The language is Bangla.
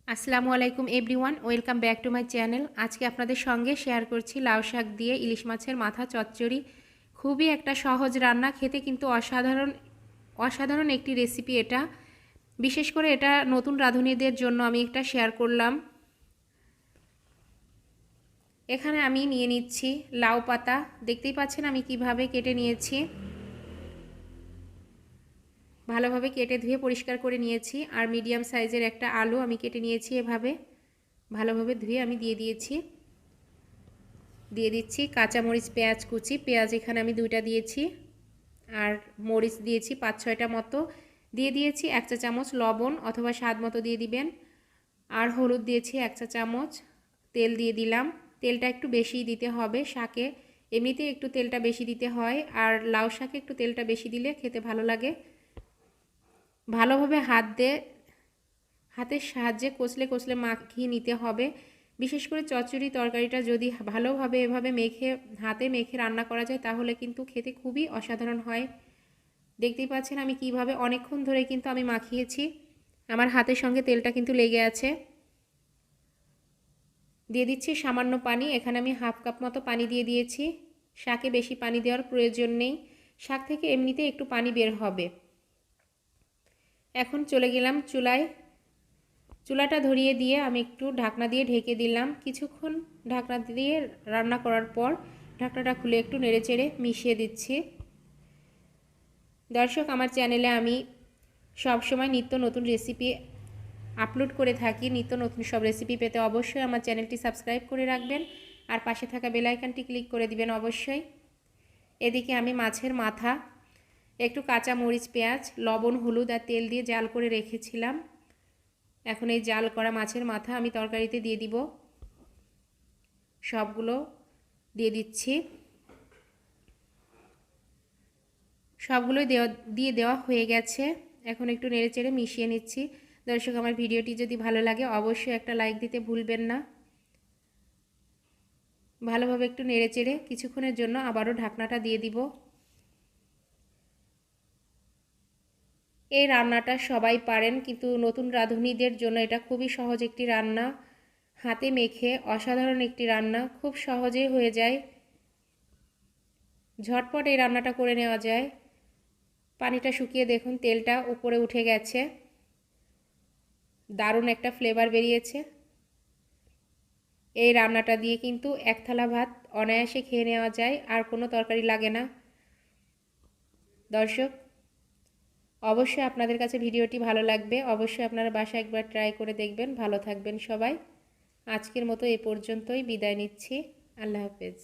আসসালামু আলাইকুম everyone, welcome back to my channel. আজকে আপনাদের সঙ্গে শেয়ার করছি লাউ শাক দিয়ে ইলিশ মাছের মাথা চচ্চড়ি। খুবই একটা সহজ রান্না, খেতে কিন্তু অসাধারণ একটি রেসিপি এটা। বিশেষ করে এটা নতুন রাঁধুনিদের জন্য আমি একটা শেয়ার করলাম। এখানে আমি নিয়ে নিচ্ছি লাউ পাতা। দেখতেই পাচ্ছেন আমি কিভাবে কেটে নিয়েছি। ভালোভাবে কেটে ধুয়ে পরিষ্কার করে নিয়েছি। আর মিডিয়াম সাইজের একটা আলু আমি কেটে নিয়েছি এভাবে। ভালোভাবে ধুয়ে আমি দিয়ে দিচ্ছি কাঁচামরিচ, পেঁয়াজ কুচি। পেঁয়াজ এখানে আমি 2টা দিয়েছি, আর মরিচ দিয়েছি 5-6টা মতো। দিয়ে দিয়েছি 1 চা চামচ লবণ অথবা স্বাদ মতো দিয়ে দিবেন। আর হলুদ দিয়েছি 1 চা চামচ। তেল দিয়ে দিলাম। তেলটা একটু বেশিই দিতে হবে, শাকে এমনিতে একটু তেলটা বেশি দিতে হয়, আর লাউ শাকে একটু তেলটা বেশি দিলে খেতে ভালো লাগে। ভালোভাবে হাতের সাহায্যে কচলে কচলে মাখিয়ে নিতে হবে। বিশেষ করে চচ্চড়ি তরকারিটা যদি ভালোভাবে এভাবে হাতে মেখে রান্না করা যায় তাহলে কিন্তু খেতে খুবই অসাধারণ হয়। দেখতেই পাচ্ছেন আমি কিভাবে অনেকক্ষণ ধরে কিন্তু আমি মাখিয়েছি। আমার হাতের সঙ্গে তেলটা কিন্তু লেগে আছে। দিয়ে দিচ্ছি সামান্য পানি। এখানে আমি 1/2 কাপ মতো পানি দিয়ে দিয়েছি। শাকে বেশি পানি দেওয়ার প্রয়োজন নেই, শাক থেকে এমনিতে একটু পানি বের হবে। এখন চলে গেলাম চুলাটা ধরিয়ে দিয়ে আমি একটু ঢাকনা দিয়ে ঢেকে দিলাম। কিছুক্ষণ ঢাকনা দিয়ে রান্না করার পর ঢাকনাটা খুলে একটু নেড়েচেড়ে মিশিয়ে দিচ্ছি। দর্শক, আমার চ্যানেলে আমি সবসময় নিত্য নতুন রেসিপি আপলোড করে থাকি। নিত্য নতুন সব রেসিপি পেতে অবশ্যই আমার চ্যানেলটি সাবস্ক্রাইব করে রাখবেন, আর পাশে থাকা বেল আইকনটি ক্লিক করে দিবেন অবশ্যই। এদিকে আমি মাছের মাথা একটু কাঁচা মরিচ, পেঁয়াজ, লবণ, হলুদ আর তেল দিয়ে জাল করে রেখেছিলাম। এখন এই জাল করা মাছের মাথা আমি তরকারিতে দিয়ে দিব। সবগুলো দিয়ে দিচ্ছি। সবগুলোই দিয়ে দেওয়া হয়ে গেছে। এখন একটু নেড়েচেড়ে মিশিয়ে নিচ্ছি। দর্শক, আমার ভিডিওটি যদি ভালো লাগে অবশ্যই একটা লাইক দিতে ভুলবেন না। ভালোভাবে একটু নেড়েচেড়ে কিছুক্ষণের জন্য আবারও ঢাকনাটা দিয়ে দিব। এই রান্নাটা সবাই পারেন, কিন্তু নতুন রাঁধুনিদের জন্য এটা খুবই সহজ একটি রান্না। হাতে মেখে অসাধারণ একটি রান্না, খুব সহজেই হয়ে যায়। ঝটপট এই রান্নাটা করে নেওয়া যায়। পানিটা শুকিয়ে দেখুন তেলটা উপরে উঠে গেছে। দারুণ একটা ফ্লেভার বেরিয়েছে। এই রান্নাটা দিয়ে কিন্তু 1 থালা ভাত অনায়াসে খেয়ে নেওয়া যায়, আর কোনো তরকারি লাগে না। দর্শক, অবশ্যই আপনাদের কাছে ভিডিওটি ভালো লাগবে। অবশ্যই আপনারা বাসায় একবার ট্রাই করে দেখবেন। ভালো থাকবেন সবাই। আজকের মতো এই পর্যন্তই, বিদায় নিচ্ছি। আল্লাহ হাফেজ।